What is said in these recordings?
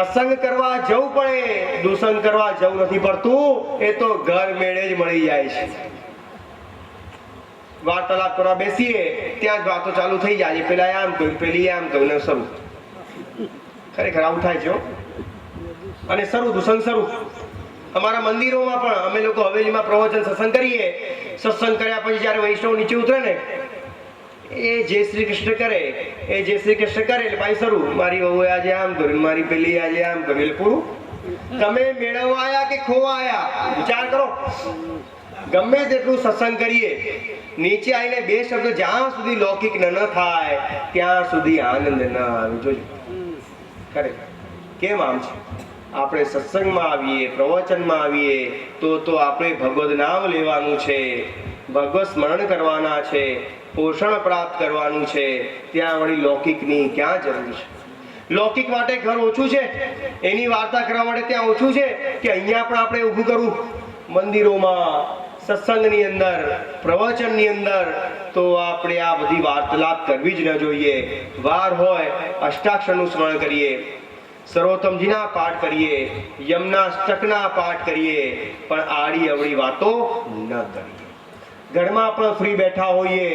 સત્સંગ કરવા જવું પડે, દુસંગ કરવા જવું નથી પડતું. એ તો ઘર મેળે જ મળી જાય છે. વાર્તાલાપ કરવા બેસીએ ત્યાં જ વાતો ચાલુ થઈ જાય. પેલા આમ કહ્યું, પેલી આમ કહ્યું ને શરૂ. ખરેખર આવું થાય છે. અને શરૂ દુસંગ શરૂ. અમારા મંદિરોમાં પણ અમે લોકો હવેલીમાં પ્રવચન સત્સંગ કરીએ. સત્સંગ કર્યા પછી જયારે વૈષ્ણવ નીચે ઉતરે ને, એ જય શ્રી કૃષ્ણ કરે, એ જય શ્રી કૃષ્ણ કરે એટલે ભાઈ શરૂ. મારી વહુએ આજે આમ કર્યું, મારી પેલી આજે આમ કર્યું, એટલે પૂરું. તમે મેળવવા આયા કે ખોવા આયા? વિચાર કરો. ગમે તેટલું સત્સંગ કરીએ, નીચે આવીને બે શબ્દ જ્યાં સુધી લૌકિક ન થાય ત્યાં સુધી આનંદ ન આવે. જોજો ખરેખર કેમ આમ છે. આપણે સત્સંગમાં આવીએ, પ્રવચનમાં આવીએ તો આપણે ભગવદ નામ લેવાનું છે, ભગવત સ્મરણ કરવાના છે, પોષણ પ્રાપ્ત કરવાનું છે. ત્યાં વળી લૌકિકની ક્યાં જરૂર છે? લૌકિક માટે ઘર ઓછું છે, એની વાર્તા કરવા માટે ત્યાં ઓછું છે કે અહીંયા પણ આપણે ઊભું કરવું મંદિરોમાં, સત્સંગની અંદર, પ્રવચનની અંદર. તો આપણે આ બધી વાર્તાલાપ કરવી જ ન જોઈએ. વાર હોય અષ્ટાક્ષરનું સ્મરણ કરીએ, સર્વોત્તમજીના પાઠ કરીએ, યમનાષ્ટકના પાઠ કરીએ, પણ આડી અવળી વાતો ન કરીએ. ઘરમાં પણ ફ્રી બેઠા હોઈએ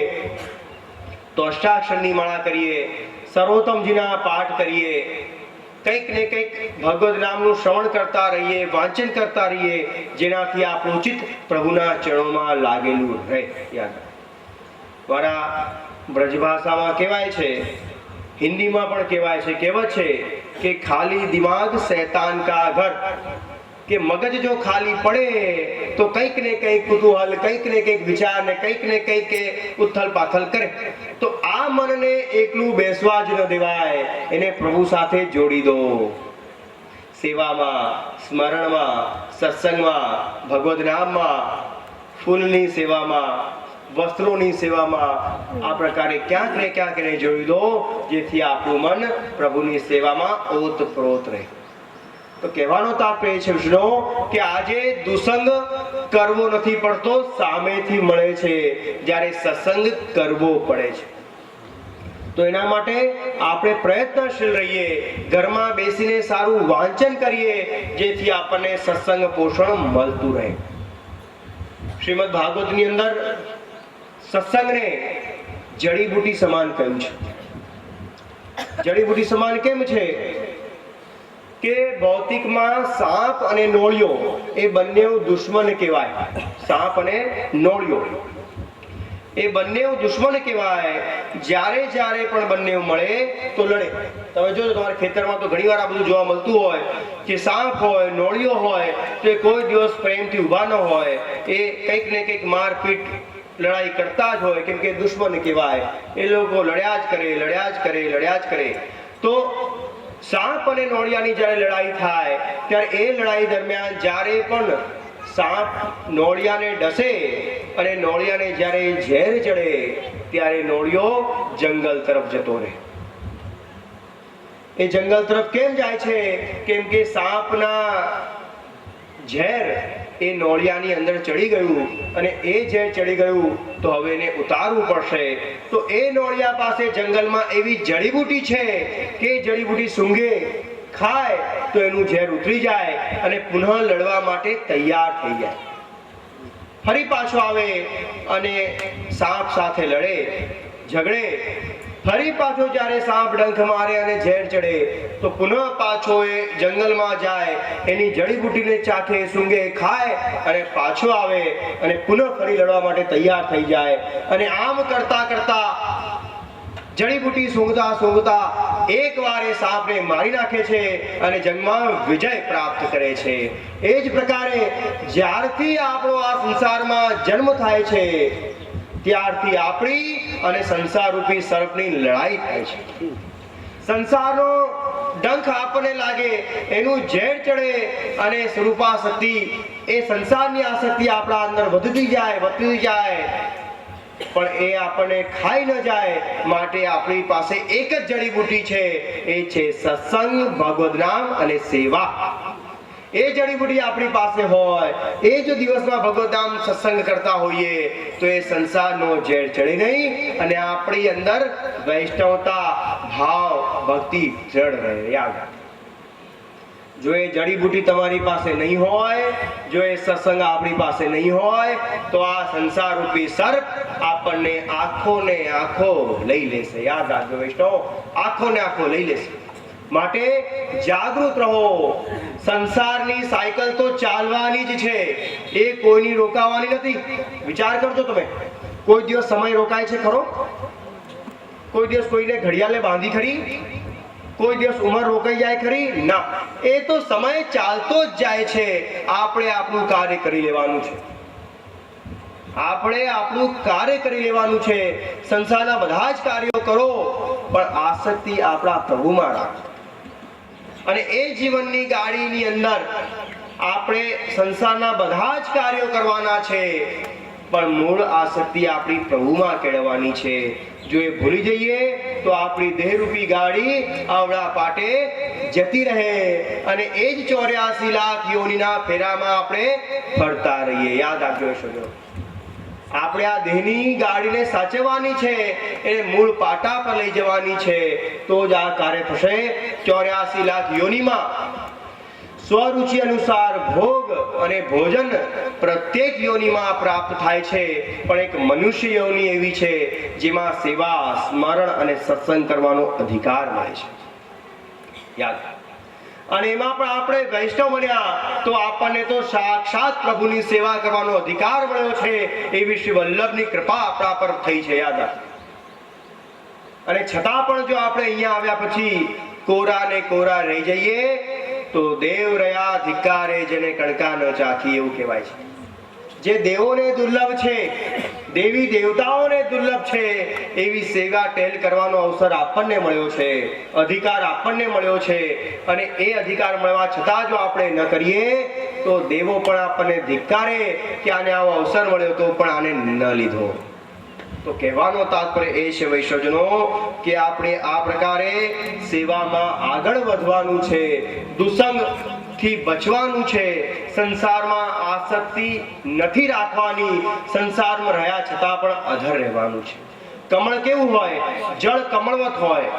તો અષ્ટાક્ષરની માળા કરીએ, સર્વોત્તમજીના પાઠ કરીએ, કંઈક ને કંઈક ભગવદ નામનું શ્રવણ કરતા રહીએ, વાંચન કરતા રહીએ, જેનાથી આપણું ચિત્ત પ્રભુના ચરણોમાં લાગેલું રહે. યાદ મારા બ્રજભાષામાં કહેવાય છે, હિન્દીમાં પણ કહેવાય છે, કહેવત છે કે ખાલી દિમાગ શૈતાન કા ઘર. કે મગજ જો ખાલી પડે તો કંઈક ને કંઈક કુતૂહલ, કંઈક ને કંઈક વિચાર ને કંઈક ને કંઈક ઉથલ પાથલ કરે. તો આ મનને એકલું બેસવા જ ન દેવાય, એને પ્રભુ સાથે જોડી દો. સેવામાં, સ્મરણમાં, સત્સંગમાં, ભગવદ નામમાં, ફૂલની સેવામાં, વસ્ત્રોની સેવામાં, આ પ્રકારે ક્યાંક ને ક્યાંક એને જોડી દો, જેથી આપણું મન પ્રભુની સેવામાં ઓતપ્રોત રહે. તો કહેવાનો તાત્પર્ય છે વિષ્ણુ કે આજે દુસંગ કરવો નથી પડતો, સામેથી મળે છે જ્યારે સત્સંગ કરવો પડે છે. તો એના માટે આપણે પ્રયત્નશીલ રહીએ, ઘરમાં બેસીને સારું વાંચન કરીએ, જેથી આપણને સત્સંગ પોષણ મળતું રહે. શ્રીમદ ભાગવતની અંદર સત્સંગને જડીબુટી સમાન કહ્યું છે. જડીબુટી સમાન કેમ છે કે ભૌતિકમાં સાપ અને નોળિયો એ બંને દુશ્મન કહેવાય. સાપ અને નોળિયો એ બંને દુશ્મન કહેવાય. જ્યારે જ્યારે પણ બંને મળે તો લડે. તમે જોજો તમારા ખેતરમાં તો ઘણી વાર આ બધું જોવા મળતું હોય કે સાપ હોય, નોળિયો હોય તો એ કોઈ દિવસ પ્રેમથી ઊભા ન હોય, એ કંઈક ને કંઈક મારપીટ લડાઈ કરતા જ હોય, કેમ કે દુશ્મન કહેવાય. એ લોકો લડ્યા જ કરે, લડ્યા જ કરે, લડ્યા જ કરે. તો સાપ અને નોળિયાની જ્યારે લડાઈ થાય ત્યારે એ લડાઈ દરમિયાન જ્યારે પણ સાપ નોળિયાને ડસે અને નોળિયાને જ્યારે ઝેર ચડે ત્યારે નોળિયો જંગલ તરફ જતો રહે. એ જંગલ તરફ કેમ જાય છે? કેમ કે સાપના ઝેર એ નોળિયાની અંદર ચડી ગયું અને એ ઝેર ચડી ગયું તો હવે એને ઉતારવું પડશે. તો એ નોળિયા પાસે જંગલમાં એવી જડીબુટી છે કે જડીબુટી સૂંઘે, ખાય તો એનું ઝેર ઉતરી જાય અને પુનઃ લડવા માટે તૈયાર થઈ જાય. ફરી પાછો આવે અને સાપ સાથે લડે, ઝઘડે. ફરી પાછો જ્યારે સાપ ડંખ મારે અને ઝેર ચડે તો પુનઃ પાછો એ જંગલમાં જાય, એની જડીબુટીને ચાખે, સૂંઘે, ખાય અને પાછો આવે અને પુનઃ ફરી લડવા માટે તૈયાર થઈ જાય. અને આમ કરતા કરતા જડીબુટી સૂંઘતા સૂંઘતા એકવાર એ સાપને મારી નાખે છે અને જંગમાં વિજય પ્રાપ્ત કરે છે. એ જ પ્રકારે જ્યારથી આપણો આ સંસારમાં જન્મ થાય છે ત્યારથી આપણી અને સંસાર રૂપી સર્પની લડાઈ થાય છે. સંસારનો ડંખ આપણને લાગે, એનું ઝેર ચડે અને સ્વરૂપાસક્તિ, એ સંસારની આસક્તિ આપણા અંદર વધતી જાય, વધતી જાય, પણ એ આપણને ખાઈ ન જાય માટે આપણી પાસે એક જ જડીબુટી છે, એ છે સત્સંગ, ભગવદ નામ અને સેવા. એ જડીબુટી આપણી પાસે હોય, એ જો દિવસમાં ભગવદ નામ સત્સંગ કરતા હોઈએ તો એ સંસારનો ઝેર ચડે નહીં અને આપણી અંદર વૈષ્ણવતા, ભાવ, ભક્તિ જળ રહે. યાદ જો એ જડીબુટી તમારી પાસે નહીં હોય, જો એ સત્સંગ આપણી પાસે નહીં હોય, તો આ સંસાર રૂપી સર્પ આપણને આંખો ને આંખો લઈ લેશે. યાદ રાખજો વૈષ્ણવ, આંખો ને આંખો લઈ લેશે. માટે જાગૃત રહો. સંસારની સાયકલ તો ચાલવાની જ છે, એ કોઈની રોકાવાની નથી. વિચાર કરજો તમે, કોઈ દિવસ સમય રોકાય છે ખરો? કોઈ દિવસ કોઈને ઘડિયાળે બાંધી ખરી? કોઈ દિવસ ઉંમર રોકાઈ જાય ખરી? ના, એ તો સમય ચાલતો જ જાય છે. આપણે આપણું કાર્ય કરી લેવાનું છે. આપણે આપણું કાર્ય કરી લેવાનું છે. સંસારના બધા જ કાર્યો કરો, પણ આસક્તિ આપણા પ્રભુમાં રાખો. અને એ જીવનની ગાડીની અંદર આપણે સંસારના બધા જ કાર્યો કરવાના છે, પણ મૂળ આસક્તિ આપણી પ્રભુમાં કેળવવાની છે. જો એ ભૂલી જઈએ તો આપણી દેહરૂપી ગાડી આવડા પાટે જતી રહે અને એ જ 84 લાખ યોનિના ફેરામાં આપણે ફરતા રહીએ. યાદ રાખજો છો, આપણે આ દેહની ગાડીને સાચવવાની છે, એને મૂળ પાટા પર લઈ જવાની છે, તો જ આ કાર્ય થશે. 84 લાખ યોનિમાં સ્વરુચિ અનુસાર ભોગ અને ભોજન પ્રત્યેક યોનિમાં પ્રાપ્ત થાય છે, પણ એક મનુષ્ય યોનિ એવી છે જેમાં સેવા, સ્મરણ અને સત્સંગ કરવાનો અધિકાર મળે છે. યાદ. અને એમાં પણ આપણે વૈષ્ણવ બન્યા તો આપણને તો સાક્ષાત પ્રભુની સેવા કરવાનો અધિકાર મળ્યો છે. એવી શ્રી વલ્લભની કૃપા આપણા પર થઈ છે. યાદ. અને છતાં પણ જો આપણે અહીંયા આવ્યા પછી કોરા ને કોરા રહી જઈએ તો દેવ રહ્યા ધિક્કારે જેને કણકા ન ચાખી, એવું કહેવાય છે. જે દેવોને દુર્લભ છે, દેવી દેવતાઓને દુર્લભ છે, એવી સેવા ટેલ કરવાનો અવસર આપણને મળ્યો છે, અધિકાર આપણને મળ્યો છે. અને એ અધિકાર મળવા છતાં જો આપણે ન કરીએ તો દેવો પણ આપણને ધિક્કારે કે આને આવો અવસર મળ્યો તો પણ આને ન લીધો. તો કહેવાનો તાત્પર્ય એ છે વૈષ્ણવજનો કે આપણે આ પ્રકારે સેવામાં આગળ વધવાનું છે, દુસંગ થી બચવાનું છે, સંસારમાં આસક્તિ નથી રાખવાની, સંસારમાં રહ્યા છતાં પણ અધર રહેવાનું છે. કમળ કેવું હોય? જળ કમળવત હોય,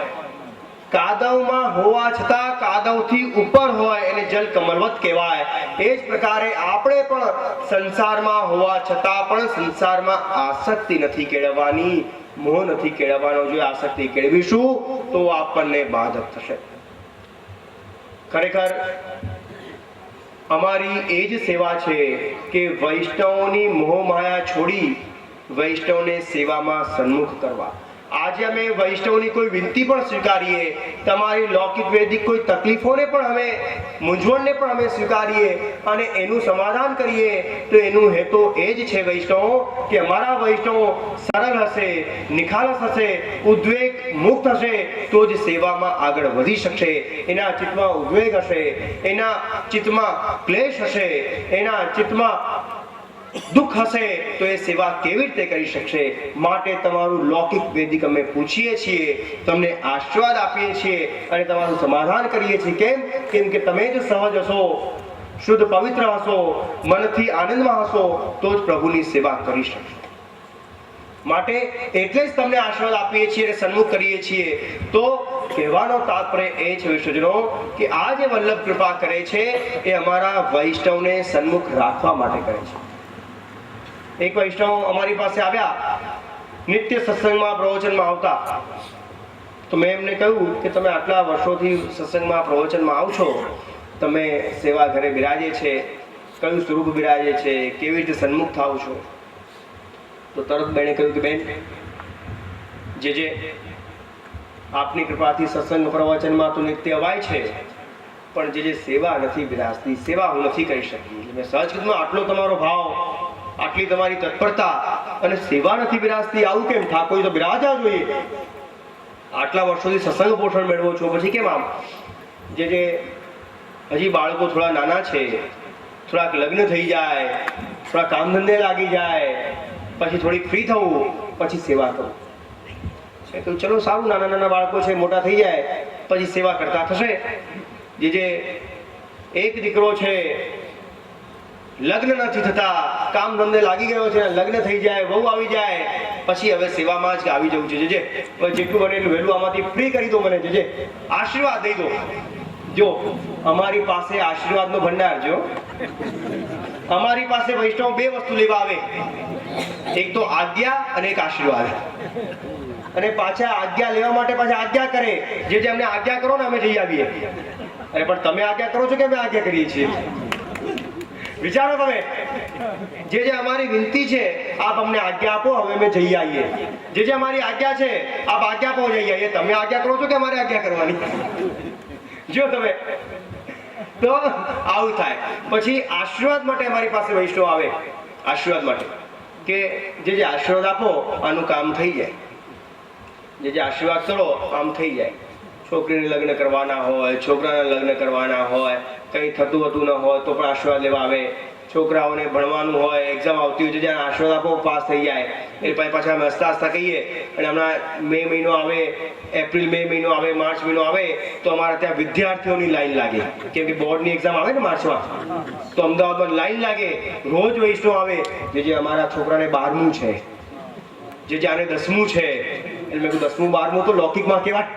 કાદવમાં હોવા છતાં કાદવથી ઉપર હોય, એને જલ કમળવત કહેવાય. એ જ પ્રકારે આપણે પણ સંસારમાં હોવા છતાં પણ સંસારમાં આસક્તિ નથી કેળવવાની, મોહ નથી કેળવવાનો. જો આસક્તિ કેળવીશું તો આપણને બાધક થશે. ખરેખર અમારી એ જ સેવા છે કે વૈષ્ણવની મોહ માયા છોડી વૈષ્ણવને સેવામાં સન્મુખ કરવા. આજે અમે વૈષ્ણવની કોઈ વિનંતી પણ સ્વીકારીએ, તમારી લૌકિક વૈદિક કોઈ તકલીફોને પણ અમે, મૂંઝવણને પણ અમે સ્વીકારીએ અને એનું સમાધાન કરીએ, તો એનું હેતુ એ જ છે વૈષ્ણવ કે અમારા વૈષ્ણવ સરળ હશે, નિખાલસ હશે, ઉદ્વેગ મુક્ત હશે, તો જ સેવામાં આગળ વધી શકશે. એના ચિત્તમાં ઉદ્વેગ હશે, એના ચિત્તમાં ક્લેશ હશે, એના ચિત્તમાં દુઃખ હશે, તો એ સેવા કેવી રીતે કરી શકશે? માટે તમારું લૌકિક વૈદિક અમે પૂછીએ છીએ, તમને આશીર્વાદ આપીએ છીએ અને તમારું સમાધાન કરીએ છીએ. કેમ કે તમે જ સહજ હશો, શુદ્ધ પવિત્ર હશો, મનથી આનંદમાં હશો, તો જ પ્રભુની સેવા કરી શકશો. માટે એટલે જ તમને આશીર્વાદ આપીએ છીએ અને સન્મુખ કરીએ છીએ. તો કહેવાનો તાત્પર્ય એ છે વૈષ્ણવજનો કે આ જે વલ્લભ કૃપા કરે છે એ અમારા વૈષ્ણવને સન્મુખ રાખવા માટે કરે છે. એક વૈષ્ણવ અમારી પાસે આવ્યા, નિત્ય સત્સંગમાં પ્રવચનમાં આવતા. તો મેં એમને કહ્યું કે તમે આટલા વર્ષોથી સત્સંગમાં પ્રવચનમાં આવ છો, તમે સેવા ઘરે બિરાજે છે, કયું સ્વરૂપ બિરાજે છે, કેવી રીતે સન્મુખ થાવ છો? તો તરત બેને કહ્યું કે બેન, જે આપની કૃપાથી સત્સંગ પ્રવચનમાં તો નિત્ય અવાય છે, પણ જે સેવા નથી બિરાજતી, સેવા હું નથી કરી શકી. મેં સહજ કીધું, આટલો તમારો ભાવ, આટલી તમારી તત્પરતા અને સેવા નથી બિરાજતી, આવું કેમ? ઠાકોર તો બિરાજવા જોઈએ. આટલા વર્ષોથી સત્સંગ પોષણ મેળવો છો, પછી કેમ આમ? જે હજી બાળકો થોડા નાના છે, થોડાક લગ્ન થઈ જાય, થોડા કામ ધંધે લાગી જાય, પછી થોડીક ફ્રી થવું, પછી સેવા કરવું. ચલો સારું, નાના નાના બાળકો છે, મોટા થઈ જાય પછી સેવા કરતા થશે. જે એક દીકરો છે, લગ્ન નથી થતા, કામ ધંધે લાગી ગયો છે, લગ્ન થઈ જાય, વહુ આવી જાય, પછી હવે સેવામાં જ આવી જવું છે. જેટલું બને એટલું વહેલું આમાંથી ફ્રી કરી દો, મને જે આશીર્વાદ દઈ દો. જો અમારી પાસે આશીર્વાદનો ભંડાર, જો અમારી પાસે વૈષ્ણવ બે વસ્તુ લેવા આવે, એક તો આજ્ઞા અને એક આશીર્વાદ. અને પાછા આજ્ઞા લેવા માટે પાછા આજ્ઞા કરે, જે અમને આજ્ઞા કરો ને અમે જઈ આવીએ. અરે પણ તમે આજ્ઞા કરો છો કે અમે આજ્ઞા કરીએ છીએ? વિચારો તમે. જે અમારી વિનંતી છે, આપ અમને આજ્ઞા આપો, હવે અમે જઈ આવીએ. જે અમારી આજ્ઞા છે, આપ આજ્ઞા આપો, જઈ આવીએ. તમે આજ્ઞા કરો છો કે અમારે આજ્ઞા કરવાની? જો તમે તો આવું થાય. પછી આશીર્વાદ માટે અમારી પાસે વૈષ્ણવ આવે, આશીર્વાદ માટે કે જે આશીર્વાદ આપો આનું કામ થઈ જાય, જે આશીર્વાદ કરો આમ થઈ જાય. છોકરીને લગ્ન કરવાના હોય, છોકરાના લગ્ન કરવાના હોય, કંઈ થતું હતું ન હોય તો પણ આશીર્વાદ લેવા આવે. છોકરાઓને ભણવાનું હોય, એક્ઝામ આવતી હોય, જ્યાં આશીર્વાદ આપો પાસ થઈ જાય. એ પાછા અમે હસતા હસતા કહીએ. અને હમણાં મે મહિનો આવે, એપ્રિલ મે મહિનો આવે, માર્ચ મહિનો આવે તો અમારા ત્યાં વિદ્યાર્થીઓની લાઈન લાગે, કેમ કે બોર્ડની એક્ઝામ આવે ને માર્ચમાં, તો અમદાવાદમાં લાઈન લાગે. રોજ વૈષ્ણવ આવે, જે અમારા છોકરાને 12મું છે, જે આને 10મું છે. એટલે મેં કીધું 10મું 12મું તો લૌકિકમાં કહેવાય,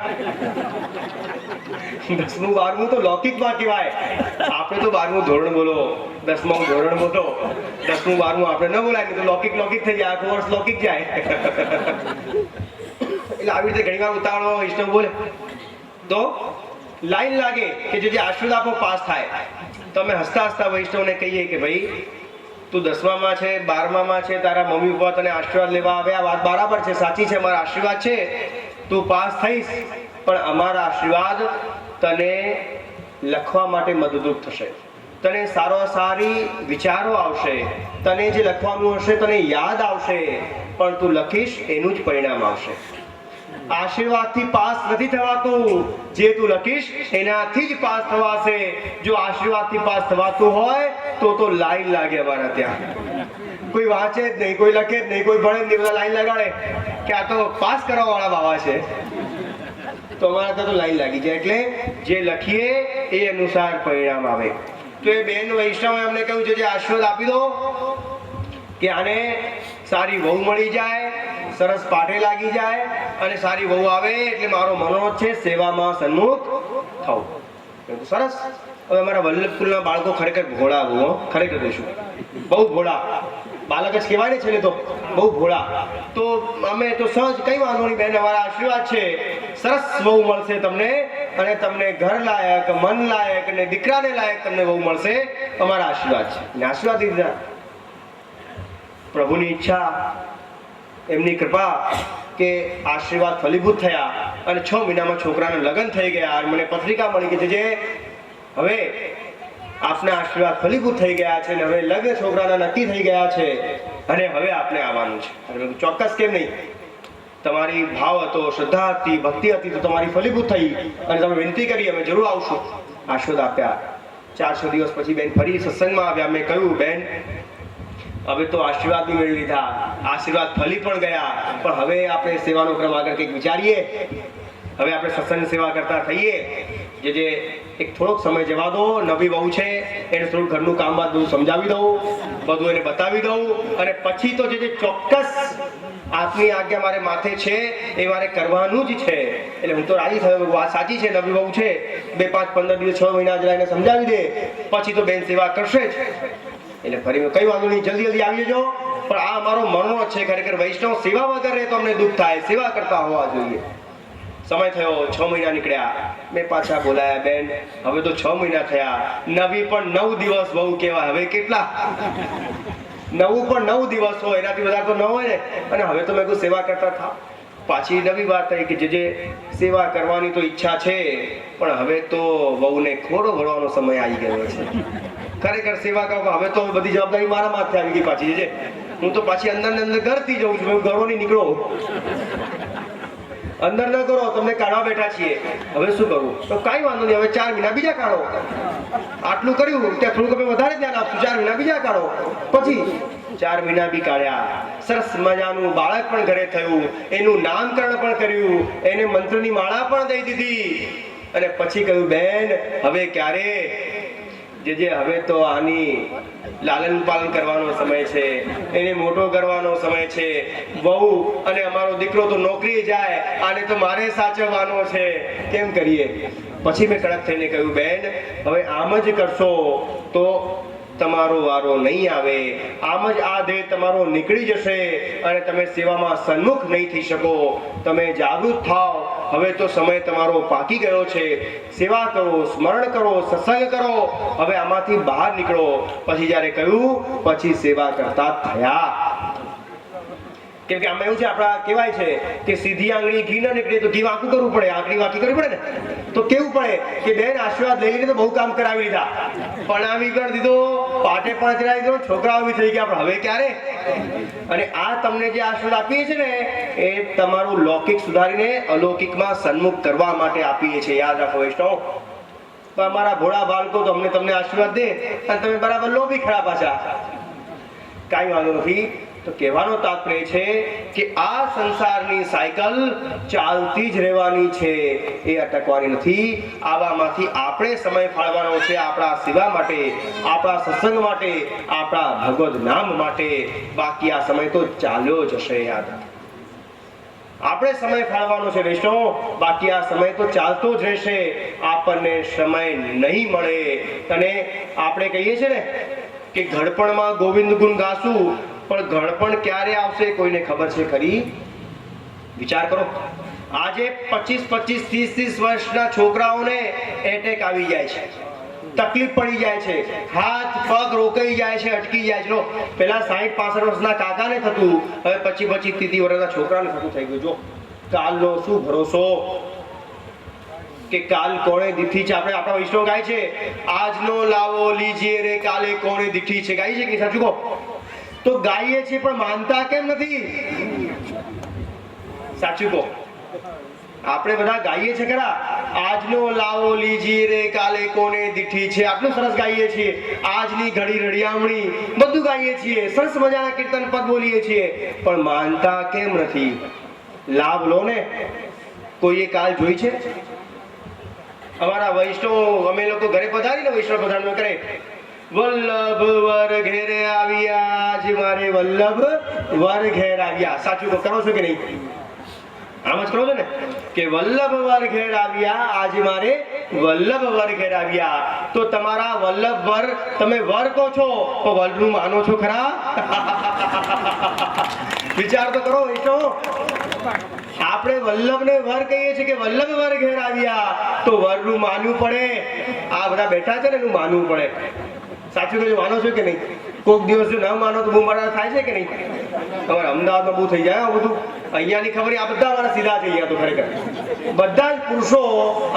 10મું 12મું તો લૌકિકમાં કહેવાય. આપણે તો 12મું ધોરણ બોલો, 10મું ધોરણ બોલો, 10મું 12મું આપણે ન બોલાય, તો લૌકિક થઈ જાય, આખું વર્ષ લૌકિક જાય. એટલે આવી રીતે ઘણી વાર ઉતાવળો વૈષ્ણવ બોલે તો લાઈન લાગે કે જે આશીર્વાદ આપો પાસ થાય. તો અમે હસતા હસતા વૈષ્ણવને કહીએ કે ભાઈ તું 10મામાં છે, 12મામાં છે, તારા મમ્મી પપ્પા તને આશીર્વાદ લેવા આવે, આ વાત બરાબર છે, સાચી છે, અમારા આશીર્વાદ છે, તું પાસ થઈશ. પણ અમારા આશીર્વાદ તને લખવા માટે મદદરૂપ થશે, તને સારી વિચારો આવશે, તને જે લખવાનું હશે તને યાદ આવશે, પણ તું લખીશ એનું જ પરિણામ આવશે. આશીર્વાદથી પાસ નથી થવાતું, જે તું લખીશ એનાથી જ પાસ થવાશે. જો આશીર્વાદથી પાસ થવાતું હોય તો લાઈન લાગે અમારા ત્યાં. કોઈ વાંચે જ નહીં, કોઈ લખે જ નહીં, કોઈ ભણે જ નહીં, બધા લાઈન લગાડે કે આ તો પાસ કરવા વાળા બાવા છે. તો અમારા ત્યાં તો લાઈન લાગી જાય. એટલે જે લખીએ એ અનુસાર પરિણામ આવે. તો એ બેન વૈષ્ણવે અમને કહ્યું છે, જે આશીર્વાદ આપી દો કે આને સારી વહુ મળી જાય, સરસ પાઠે લાગી જાય, અને સારી વહુ આવે એટલે મારો મનોરથ છે સેવામાં સન્મુખ થવું. સરસ. હવે અમારા વલ્લભકુલના બાળકો ખરેખર ભોળા, બહુ ખરેખર કહીશું, બહુ ભોળા બાળક જ કહેવાય ને છે ને, તો બહુ ભોળા. તો અમે તો સહજ કઈ વાંધો નહીં બેન, અમારા આશીર્વાદ છે, સરસ વહુ મળશે તમને, અને તમને ઘર લાયક, મન લાયક અને દીકરાને લાયક તમને વહુ મળશે, અમારા આશીર્વાદ છે. અને આશીર્વાદ દીધા, પ્રભુની ઈચ્છા, એમની કૃપા કે આશીર્વાદ ફલીભૂત થયા અને 6 મહિનામાં છોકરાના લગ્ન થઈ ગયા. મને પત્રિકા મળી કે જે હવે આપના આશીર્વાદ ફલીભૂત થઈ ગયા છે, અને હવે લગ્ન છોકરાના નક્કી થઈ ગયા છે, અને હવે આપને આવવાનું છે. ચોક્કસ કેમ નહીં, તમારી ભાવ હતો, શ્રદ્ધા હતી, ભક્તિ હતી, તો તમારી ફલીભૂત થઈ અને તમે વિનંતી કરી અમે જરૂર આવશું. આશીર્વાદ આપ્યા. 400 દિવસ પછી બેન ફરી સત્સંગમાં આવ્યા. મેં કહ્યું બેન હવે તો આશીર્વાદ બી મેળવી લીધા, આશીર્વાદ ફલી પણ ગયા, પણ હવે આપણે સેવાનો ક્રમ આગળ કંઈક વિચારીએ. હવે આપણે સત્સંગ સેવા કરતા થઈએ. જે એક થોડોક સમય જવા દો, નવી વહુ છે એને થોડું ઘરનું કામ બાદ બધું સમજાવી દઉં, બધું એને બતાવી દઉં, અને પછી તો જે ચોક્કસ આપની આજ્ઞા મારે માથે છે એ મારે કરવાનું જ છે. એટલે હું તો રાજી થયો, વાત સાચી છે, નવી વહુ છે, 2, 5, 15 દિવસ 6 મહિના જરા એને સમજાવી દે, પછી તો બેન સેવા કરશે જ. એટલે ફરી કઈ વાંધો નહીં, જલ્દી આવી જજો. પણ આ અમારો મનોરથ છે. ખરેખર વૈષ્ણવ સેવા વગર રહે તો અમને દુઃખ થાય, સેવા કરતા હોવા જોઈએ. સમય થયો, 6 મહિના નીકળ્યા. મેં પાછા બોલાયા બેન હવે તો 6 મહિના થયા, નવી પણ 9 દિવસ બહુ કહેવાય. હવે કેટલા, નવું પણ 9 દિવસ હોય, એનાથી વધારે તો ન હોય ને. અને હવે તો મેં સેવા કરતા થાવ. પાછી નવી વાત થઈ કે જે સેવા કરવાની તો ઈચ્છા છે, પણ હવે તો વહુને ખોડો ભરવાનો સમય આવી ગયો છે. ખરેખર સેવા કરવા હવે તો બધી જવાબદારી મારા માથે આવી ગઈ પાછી. છે હું તો પાછી અંદર ને અંદર કરતી જઉં છું. ઘરો નહીં નીકળો, અંદર ન કરો, તમને કાઢવા બેઠા છીએ. હવે શું કરવું? તો કાંઈ વાંધો નહીં, હવે 4 મહિના બીજા કાઢો. આટલું કર્યું ત્યાં થોડુંક અમે વધારે ધ્યાન આપશું, 4 મહિના બીજા કાઢો. પછી 4 મહિના બી કાઢ્યા. સરસ મજાનું બાળક પણ ઘરે થયું, એનું નામકરણ પણ કર્યું, એને મંત્રની માળા પણ દઈ દીધી. અને પછી કહ્યું બેન હવે ક્યારે જે હવે તો આની લાલન પાલન કરવાનો સમય છે, એને મોટો કરવાનો સમય છે. વહુ અને અમારો દીકરો તો નોકરી જાય, આને તો મારે સાચવવાનો છે, કેમ કરીએ? પછી મેં કડક થઈને કહ્યું, બેન હવે આમ જ કરશો તો તમારો વારો નહીં આવે. આમ જ આ દેહ તમારો નીકળી જશે અને તમે સેવામાં સન્મુખ નહીં થઈ શકો. તમે જાગૃત થાઓ. હવે તો સમય તમારો પાકી ગયો છે. સેવા કરો, સ્મરણ કરો, સત્સંગ કરો. હવે આમાંથી બહાર નીકળો. પછી જ્યારે કહ્યું પછી સેવા કરતા થયા. કેમ કે આમાં એવું છે, આપણા કહેવાય છે કે સીધી આંગળી ઘી ન નીકળે તો ઘી વાંકું કરવું પડે, આંગળી વાંકી કરવી પડે ને. તો કેવું પડે કે બેન આશીર્વાદ લઈ લીધો, બહુ કામ કરાવી લીધા, પણાવી કરી દીધો, પાટે પણ ચડાવી દીધો, છોકરાઓ બી થઈ ગયા, પણ હવે ક્યારે? અને આ તમને જે આશીર્વાદ આપીએ છે ને એ તમારું લૌકિક સુધારીને અલૌકિકમાં સન્મુખ કરવા માટે આપીએ છીએ. યાદ રાખો વૈષ્ણવ. અમારા ભોળા બાળકો તો અમને તમને આશીર્વાદ દે અને તમે બરાબર લોભી ખરા પાછા. કાંઈ વાંધો નથી. તો કહેવાનો તાત્પર્ય છે કે આ સંસારની સાયકલ ચાલતી જ રહેવાની છે, એ અટકવાની નથી. આવામાંથી આપણે સમય ફાળવાનો છે આપણા સેવા માટે, આપણા સત્સંગ માટે, આપણા ભગવદ નામ માટે. બાકી આ સમય તો ચાલ્યો જશે. યાદ આપણે સમય ફાળવાનો છે વૈષ્ણવ, બાકી આ સમય તો ચાલતો જ રહેશે. આપણને સમય નહીં મળે. અને આપણે કહીએ છીએ ને કે ઘડપણમાં ગોવિંદ ગુણ ગાશું, પણ ઘડપણ ક્યારે આવશે કોઈને ખબર છે ખરી? વિચાર કરો. આજે 25, 30 વર્ષના છોકરાઓને એટેક આવી જાય છે, તકલીફ પડી જાય છે, હાથ પગ રોકાઈ જાય છે, અટકી જાય છે. પેલા 60-65 વર્ષના કાકાને થતું, હવે 25-30 વર્ષના છોકરાને થતું થઈ ગયું. જો કાલનો શું ભરોસો કે કાલ કોણે દીઠી છે. આપણે આપણા વૈષ્ણવ ગાય છે, આજનો લાવો લીજીએ રે કાલે કોણે દીઠી છે. ગાય છે કે સાચું કહો? તો ગાઈએ છીએ પણ માનતા કેમ નથી? સાચું કહો. આપણે બધા ગાઈએ છીએ ખરા, આજનો લાવો લીજીએ રે કાલે કોને દીઠી છે. આટલું સરસ ગાઈએ છીએ. આજની ઘડી રડિયામણી બધું ગાઈએ છીએ, સરસ મજાના કીર્તન પદ બોલીએ છીએ, પણ માનતા કેમ નથી? લાભ લો ને. કોઈએ કાલ જોઈ છે? અમારા વૈષ્ણવ, અમે લોકો ઘરે પધારીને વૈષ્ણવ પધારનો કરે, વલ્લભ વર ઘેરે આવ્યા, આજ મારે વલ્લભ વર ઘેર આવ્યા. સાચું કરો છો કે નહીં? આમ જ કરો છો ને કે વલ્લભ વર ઘેર આવ્યા, આજે મારે વલ્લભ વર ઘેર આવ્યા. તો તમારા વલ્લભ વર તમે વર કહો છો, તો વરનું માનો છો ખરા? વિચાર તો કરો વૈષ્ણવ. આપણે વલ્લભને વર કહીએ છીએ કે વલ્લભ વર ઘેર આવ્યા, તો વરનું માનવું પડે. આ બધા બેઠા છે ને એનું માનવું પડે. સાચું કહ્યું? માનો છો કે નહીં? કોઈક દિવસ જો ન માનો તો બહુ મારા થાય છે કે નહીં? તમારે અમદાવાદમાં બહુ થઈ જાય બધું. અહીંયાની ખબર, આ બધા અમારા સીધા છે. અહીંયા તો ખરેખર બધા જ પુરુષો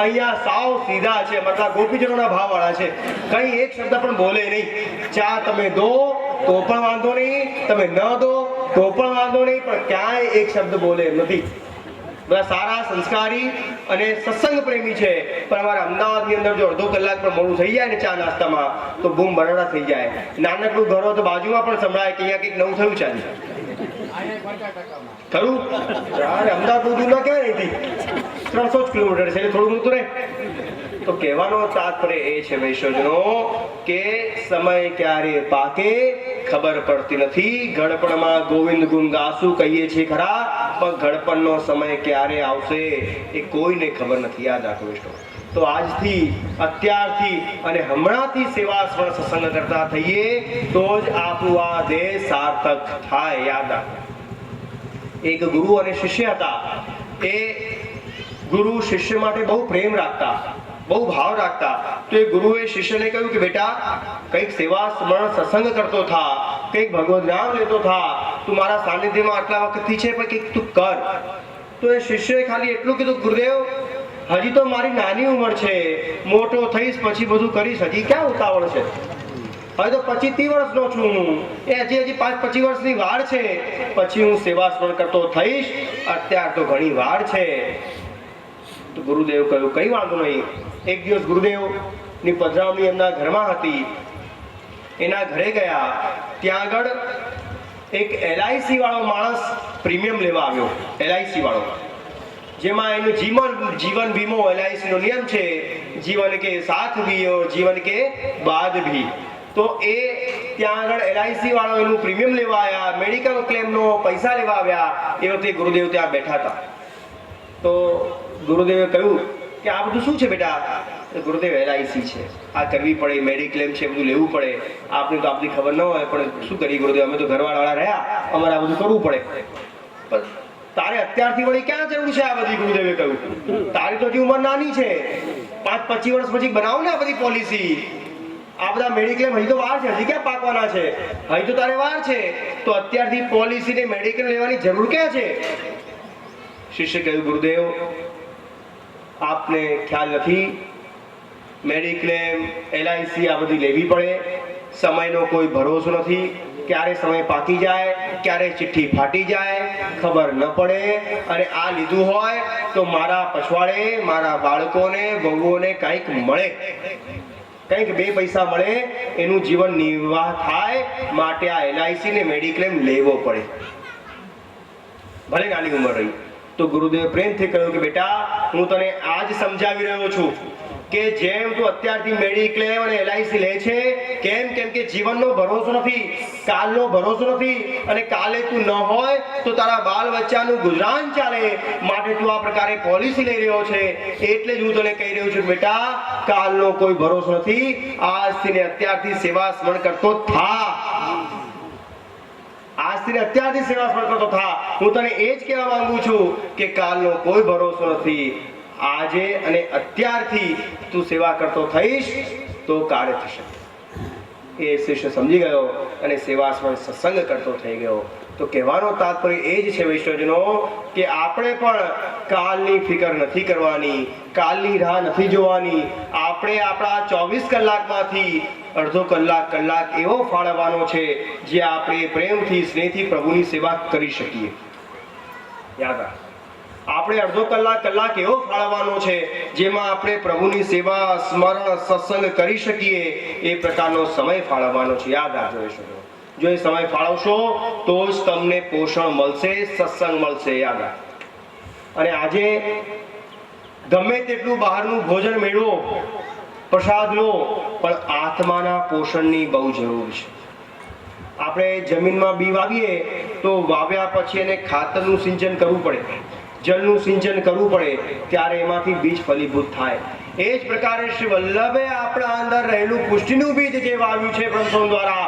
અહીંયા સાવ સીધા છે. મતલબ ગોપીજનોના ભાવવાળા છે. કઈ એક શબ્દ પણ બોલે નહીં. ચા તમે દો તો પણ વાંધો નહીં, તમે ન દો તો પણ વાંધો નહીં, પણ ક્યાંય એક શબ્દ બોલે એમ નથી. બધા સારા, સંસ્કારી અને સત્સંગ પ્રેમી છે. પણ અમારા અમદાવાદની અંદર જો અડધો કલાક પણ મોડું થઈ જાય ને ચા નાસ્તામાં તો બૂમ બરાડા થઈ જાય. નાનકડું ઘર હોય તો બાજુમાં પણ સંભળાય કે અહીંયા કંઈક નવું થયું છે આજે. ખરું? અમદાવાદ બહુ દૂર ના કહેવાય અહીંથી, 300 કિલોમીટર છે, થોડું ઘણું તો રહે. તો કહેવાનો તાત્પર્ય એ છે વૈષ્ણવજનો કે સમય ક્યારે પાકે ખબર પડતી નથી. ઘડપણમાં ગોવિંદ ગુણ ગાશું કહીએ છીએ ખરા, પણ ઘડપણનો સમય ક્યારે આવશે એ કોઈને ખબર નથી. યાદ રાખો વૈષ્ણવ. તો આજથી, અત્યારથી અને હમણાંથી સેવા સ્મરણ સત્સંગ કરતા થઈએ તો જ આપણું આ દેહ સાર્થક થાય. યાદ રાખો. એક ગુરુ અને શિષ્ય હતા. એ ગુરુ શિષ્ય માટે બહુ પ્રેમ રાખતા, બહુ ભાવ રાખતા. તો એ ગુરુએ શિષ્યને કહ્યું કે બેટા કંઈક સેવા સ્મરણ સત્સંગ કરતો થા, કંઈક ભગવદ નામ લેતો થા, તું મારા સાનિધ્યમાં આટલા વખતથી છે પણ કંઈક તું કર. તો એ શિષ્યએ ખાલી એટલું કીધું, ગુરુદેવ હજી તો મારી નાની ઉંમર છે, મોટો થઈશ પછી બધું કરીશ, હજી ક્યાં ઉતાવળ છે? હવે તો 25-30 વર્ષનો છું હું, એ હજી 5-25 વર્ષની વાર છે, પછી હું સેવા સ્મરણ કરતો થઈશ, અત્યાર તો ઘણી વાર છે. તો ગુરુદેવ કહ્યું કઈ વાંધો નહીં. એક દિવસ ગુરુદેવની પધરામણી એમના ઘરમાં હતી. એના ઘરે ગયા, ત્યાં આગળ એક LIC વાળો માણસ પ્રીમિયમ લેવા આવ્યો. LIC વાળો, જેમાં એનું જીવન વીમો LIC નો નિયમ છે, જીવન કે સાથ ભી और जीवन के बाद भी. તો એ ત્યાં આગળ LIC વાળો એનું પ્રીમિયમ લેવા આવ્યા, મેડિકલ ક્લેમનો પૈસા લેવા આવ્યા. એ વખતે ગુરુદેવ ત્યાં બેઠા હતા. તો ગુરુદેવે કહ્યું કે આ બધું શું છે બેટા? ગુરુદેવ LIC છે, આ કરવી પડે, મેડિક્લેમ છે, બધું લેવું પડે. આપને તો આપની ખબર ન હોય, પણ શું કરીએ ગુરુદેવ, અમે તો ઘરવાળા રહ્યા, અમારે આ બધું કરવું પડે. પણ તારે અત્યારથી વળી ક્યાં જરૂર છે આ બધી? ગુરુદેવે કહ્યું તારી તો હજી ઉંમર નાની છે, 5-25 વર્ષ પછી બનાવો ને આ બધી પોલિસી. આ બધા મેડિક્લેમ હજી તો વાર છે, હજી ક્યાં પાકવાના છે, હજી તો તારે વાર છે. તો અત્યારથી પોલિસી ને મેડિક્લેમ લેવાની જરૂર ક્યાં છે? શિષ્ય કહ્યું ગુરુદેવ આપને ખ્યાલ નથી, મેડિક્લેમ LIC આ બધી લેવી પડે, સમયનો કોઈ ભરોસો નથી, ક્યારે સમય પાકી જાય, ક્યારે ચિઠ્ઠી ફાટી જાય, ખબર ન પડે. અને આ લીધું હોય તો મારા પછવાડે મારા બાળકોને વહુઓને કંઈક મળે, કંઈક 2 પૈસા મળે, એનું જીવન નિર્વાહ થાય, માટે આ LIC ને મેડિક્લેમ લેવો પડે, ભલે નાની ઉંમર રહી. તો ગુરુદેવ પ્રેમથી કહ્યું કે બેટા હું તને આજ સમજાવી રહ્યો છું કે જેમ તું અત્યારથી મેડિક્લેમ અને LIC લે છે, કેમ કે જીવનનો ભરોસો નથી, કાલનો ભરોસો નથી, અને કાલે તું ન હોય તો તારા બાલ બચ્ચાનું ગુજરાન ચાલે, માટે તું આ પ્રકારે પોલિસી લઈ રહ્યો છે. એટલે જ હું તને કહી રહ્યો છું બેટા કાલનો કોઈ ભરોસો નથી, આજથી ને અત્યારથી સેવા સ્મરણ કરતો થા, આજથી ને અત્યારથી સેવા સ્મરણ કરતો થા. હું તને એ જ કહેવા માંગુ છું કે કાલનો કોઈ ભરોસો નથી, આજે અને અત્યારથી તું સેવા કરતો થઈશ તો કાર્ય થશે. એ શિષ્ય સમજી ગયો અને સેવા સત્સંગ કરતો થઈ ગયો. તો કહેવાનો તાત્પર્ય એ જ છે વૈષ્ણવજનો કે આપણે પણ કાલની ફિકર નથી કરવાની, કાલની રાહ નથી જોવાની. આપણે આપણા 24 કલાકમાંથી અડધો કલાક એવો ફાળવવાનો છે જે આપણે પ્રેમથી સ્નેહથી પ્રભુની સેવા કરી શકીએ. યાદ રાખ, આપણે અડધો કલાક એવો ફાળવવાનો છે જેમાં આપણે પ્રભુની સેવા સ્મરણ સત્સંગ કરી શકીએ, એ પ્રકારનો સમય ફાળવવાનો છે. યાદ રાખજો એ શબ્દો, જો એ સમય ફાળવશો તો જ તમને પોષણ મળશે, સત્સંગ મળશે. યાદ રાખ. અને આજે ગમે તેટલું બહારનું ભોજન મેળવો, પ્રસાદ લો, પણ આત્માના પોષણની બહુ જરૂર છે. આપણે જમીનમાં બી વાવીએ તો વાવ્યા પછી એને ખાતરનું સિંચન કરવું પડે, જળનું સિંચન કરવું પડે, ત્યારે એમાંથી બીજ ફલીભૂત થાય. એ જ પ્રકારે શ્રી વલ્લભે આપણા અંદર રહેલું પુષ્ટિનું બીજ જે વાવ્યું છે બ્રહ્મસંગ દ્વારા,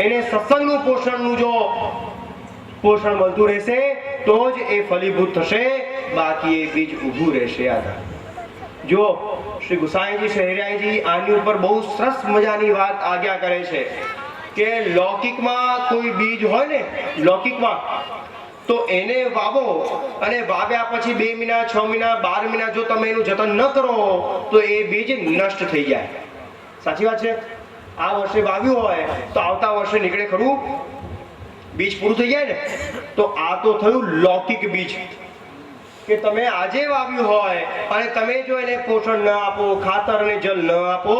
એને સત્સંગનું પોષણનું જો પોષણ મળતું રહેશે તો જ એ ફલીભૂત થશે, બાકી એ બીજ ઊભું રહેશે. યાદ જો શ્રી ગુસાઈજી શહેરાઈજી આની ઉપર બહુ સરસ મજાની વાત આજ્ઞા કરે છે કે લૌકિકમાં કોઈ બીજ હોય ને, લૌકિકમાં તો એને વાવો, અને વાવ્યા પછી 2 મહિના 6 મહિના 12 મહિના જો તમે એનું જતન ન કરો તો એ બીજ નષ્ટ થઈ જાય. સાચી વાત છે. આ વર્ષે વાવ્યું હોય તો આવતા વર્ષે નીકળે ખરું? બીજ પૂરું થઈ જાય ને. તો આ તો થયું લૌકિક બીજ કે તમે આજે વાવ્યું હોય અને તમે જો એને પોષણ ન આપો, ખાતર અને જલ ન આપો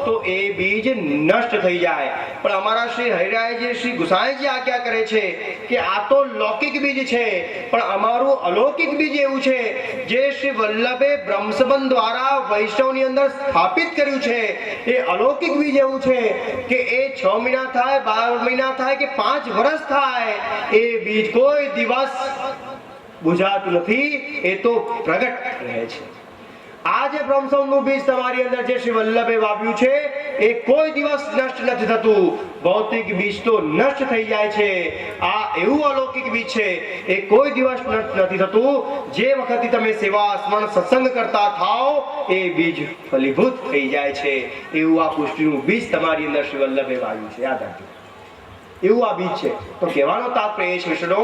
તો એ બીજ નષ્ટ થઈ જાય. પણ અમારા શ્રી હરિરાયજી શ્રી ગુસાઈજી આજ્ઞા કરે છે કે આ તો લૌકિક બીજ છે, પણ અમારું અલૌકિક બીજ એવું છે જે શ્રી વલ્લભે બ્રહ્મસંબંધ દ્વારા વૈષ્ણવની અંદર સ્થાપિત કર્યું છે. એ અલૌકિક બીજ એવું છે કે એ 6 મહિના થાય, 12 મહિના થાય કે 5 વર્ષ થાય, એ બીજ કોઈ દિવસ બુઝાતું નથી, એ તો પ્રગટ રહે છે. આ જે બ્રહ્મસંગનું બીજ તમારી અંદર જે શ્રી વલ્લભે વાવ્યું છે એ કોઈ દિવસ નષ્ટ નથી થતું. ભૌતિક બીજ તો નષ્ટ થઈ જાય છે, આ એવું અલૌકિક બીજ છે એ કોઈ દિવસ નષ્ટ નથી થતું. જે વખતે તમે સેવા સ્મરણ સત્સંગ કરતા થાઓ એ બીજ ફલીભૂત થઈ જાય છે. એવું આ પુષ્ટિનું બીજ તમારી અંદર શ્રી વલ્લભે વાવ્યું છે. યાદ રાખજો, એવું આ બીજ છે. તો કહેવાનો તાત્પર્ય એ છે વિષ્ણુ,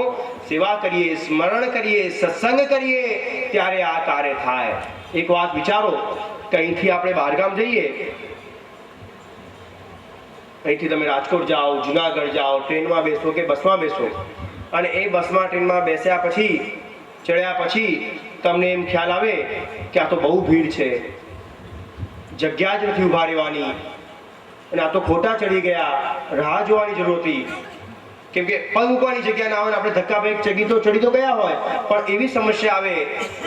સેવા કરીએ, સ્મરણ કરીએ, સત્સંગ કરીએ ત્યારે આ કાર્ય થાય. એક વાત વિચારો કે અહીંથી આપણે બહારગામ જઈએ, અહીંથી તમે રાજકોટ જાઓ, જુનાગઢ જાઓ, ટ્રેનમાં બેસો કે બસમાં બેસો, અને એ બસમાં ટ્રેનમાં બેસ્યા પછી, ચડ્યા પછી તમને એમ ખ્યાલ આવે કે આ તો બહુ ભીડ છે, જગ્યા જ નથી ઊભા રહેવાની, અને આ તો ખોટા ચડી ગયા, રાહ જોવાની જરૂર હતી. કેમ કે પગ મૂકવાની જગ્યા ના હોય, આપણે ધક્કા પેક ચડી તો ગયા હોય, પણ એવી સમસ્યા આવે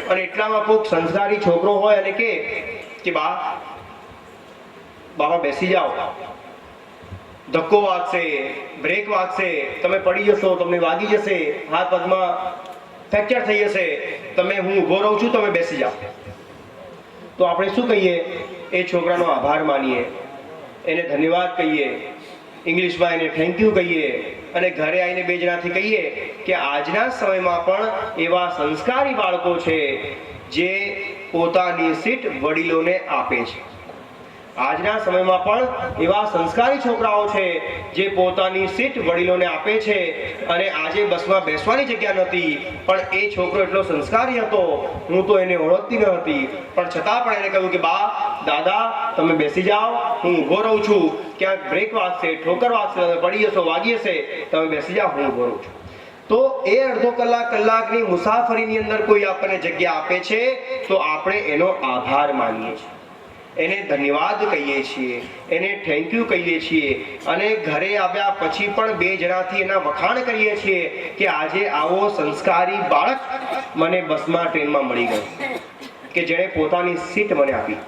અને એટલામાં કોઈક સંસ્કારી છોકરો હોય અને કે બાબા બેસી જાઓ, ધક્કો વાગશે, બ્રેક વાગશે, તમે પડી જશો, તમને વાગી જશે, હાથ પગમાં ફ્રેક્ચર થઈ જશે, તમે હું ઊભો રહું છું, તમે બેસી જાઓ. તો આપણે શું કહીએ? એ છોકરાનો આભાર માનીએ, એને ધન્યવાદ કહીએ, ઇંગ્લિશમાં એને થેન્ક યુ કહીએ, અને ઘરે આવીને બે જણાથી કહીએ કે આજના સમયમાં પણ એવા સંસ્કારી બાળકો છે જે પોતાની સીટ વડીલોને આપે છે. આજના સમયમાં પણ એવા સંસ્કારી છોકરાઓ છે જે પોતાની સીટ વડીલોને આપે છે. અને આજે બસમાં બેસવાની જગ્યા નહોતી, પણ એ છોકરો એટલો સંસ્કારી હતો, હું તો એને ઓળખતી ન હતી, પણ છતાં પણ એને કહ્યું કે બા, દાદા, તમે બેસી જાઓ, હું ઊભો રહું છું, ક્યાંક બ્રેક વાગશે, ઠોકર વાગશે, તમે પડી જશો, વાગી હશે, તમે બેસી જાઓ, હું ઊભો રહું છું. તો એ અડધો કલાકની મુસાફરીની અંદર કોઈ આપણને જગ્યા આપે છે તો આપણે એનો આભાર માનીએ છીએ, એને ધન્યવાદ કહીએ છીએ, એને થેન્ક યુ કહીએ છીએ, અને ઘરે આવ્યા પછી પણ બે જણાથી એના વખાણ કરીએ છીએ કે આજે આવો સંસ્કારી બાળક મને બસમાં, ટ્રેનમાં મળી ગયો કે જેણે પોતાની સીટ મને આપી.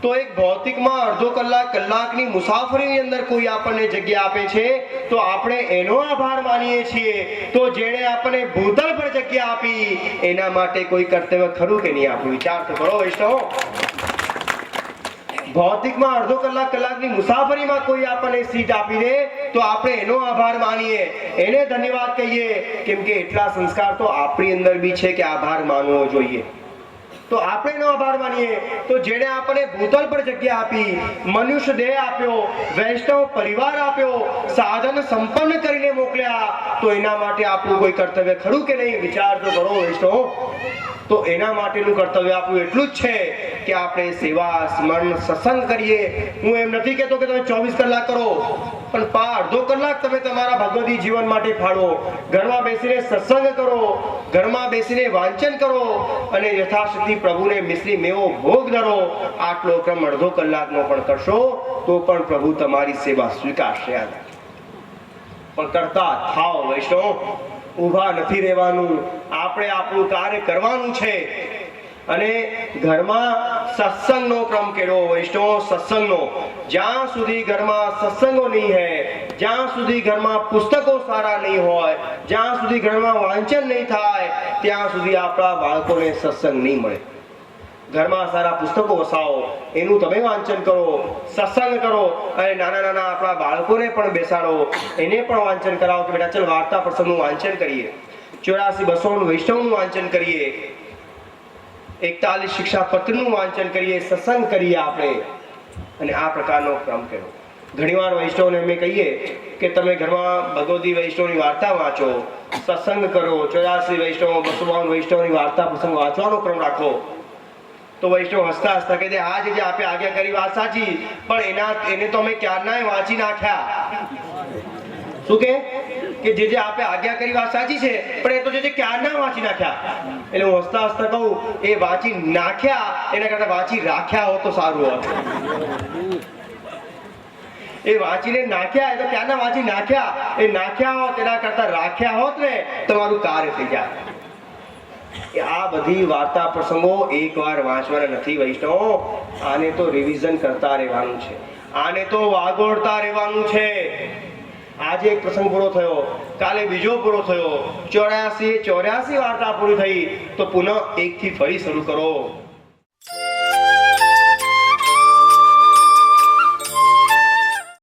તો એક ભૌતિકમાં અડધો કલાકની મુસાફરીની અંદર કોઈ આપણને જગ્યા આપે છે તો આપણે એનો આભાર માનીએ છીએ. તો જેણે આપણને ભૂતલ પર જગ્યા આપી એના માટે કોઈ કર્તવ્ય ખરું કે નહીં આપણું? વિચાર તો કરો વૈષ્ણવ. ભૌતિકમાં અડધો કલાકની મુસાફરીમાં કોઈ આપણને સીટ આપી દે તો આપણે એનો આભાર માનીએ, એને ધન્યવાદ કહીએ, કેમ કે એટલા સંસ્કાર તો આપણી અંદર બી છે કે આભાર માનવો જોઈએ. તો આપણે એનો આભાર માનીએ. તો જેણે આપણને ભૂતલ પર જગ્યા આપી, મનુષ્ય દેહ આપ્યો, વૈષ્ણવ પરિવાર આપ્યો, સાધન સંપન્ન કરીને મોકલ્યા, તો એના માટે આપણું કોઈ કર્તવ્ય ખરું કે નહીં? વિચાર તો કરો વૈષ્ણવ. તો એના માટેનું કર્તવ્ય આપણું એટલું જ છે કે આપણે સેવા, સ્મરણ, સત્સંગ કરીએ. હું એમ નથી કહેતો કે તમે 24 કલાક કરો, પણ અડધો કલાક તમે તમારા ભગવદી જીવન માટે ફાળો. ઘરમાં બેસીને સત્સંગ કરો, ઘરમાં બેસીને વાંચન કરો, અને યથાશક્તિ પ્રભુને મિશ્રી મેવો ભોગ ધરો. આટલો ક્રમ અડધો કલાકનો પણ કરશો તો પણ પ્રભુ તમારી સેવા સ્વીકારશે. પણ કરતા થાવ વૈષ્ણવ, ઊભા નથી રહેવાનું, આપણે આપણું કાર્ય કરવાનું છે. અને ઘરમાં સત્સંગનો ક્રમ કેળવો વૈષ્ણવ, સત્સંગનો. જ્યાં સુધી ઘરમાં સત્સંગો નહીં હે, જ્યાં સુધી ઘરમાં પુસ્તકો સારા નહીં હોય, જ્યાં સુધી ઘરમાં વાંચન નહીં થાય, ત્યાં સુધી આપણા બાળકોને સત્સંગ નહીં મળે. ઘરમાં સારા પુસ્તકો વસાવો, એનું તમે વાંચન કરો, સત્સંગ કરો, અને નાના નાના આપણા બાળકોને પણ બેસાડો, એને પણ વાંચન કરાવો કે બેટા ચાલ વાર્તા પ્રસંગનું વાંચન કરીએ, 84-200 વૈષ્ણવનું વાંચન કરીએ, 41 શિક્ષાપત્રનું વાંચન કરીએ, સત્સંગ કરીએ આપણે. અને આ પ્રકારનો ક્રમ કર્યો. ઘણીવાર વૈષ્ણવને અમે કહીએ કે તમે ઘરમાં ભગવતી વૈષ્ણવની વાર્તા વાંચો, સત્સંગ કરો, 84 વૈષ્ણવ, 252 વૈષ્ણવની વાર્તા પ્રસંગ વાંચવાનો ક્રમ રાખો. તો વૈષ્ણવ હસતા હસતા કહે, હા જે આપે આજ્ઞા કરી વાત સાચી, પણ એને તો અમે ક્યારનાય વાંચી નાખ્યા. શું કે જે આપે આજ્ઞા કરી વાત સાચી છે, પણ એ તો જે ક્યારના વાંચી નાખ્યા. એટલે હું હસતા હસતા કહું, એ વાંચી નાખ્યા એના કરતા વાંચી રાખ્યા હોત તો સારું હોત. એ વાંચીને નાખ્યા, એ તો ક્યારના વાંચી નાખ્યા, એ નાખ્યા હોત એના કરતા રાખ્યા હોત ને, તમારું કાર્ય થઈ જાય. આ બધી વાર્તા પ્રસંગો એકવાર વાંચવાના નથી વૈષ્ણવ. આને તો રિવિઝન કરતા રહેવાનું છે, આને તો વાગોળતા રહેવાનું છે. આજે એક પ્રસંગ પૂરો થયો, કાલે બીજો પૂરો થયો, 84 વાર્તા પૂરી થઈ, તો પુનઃ એકથી ફરી શરૂ કરો.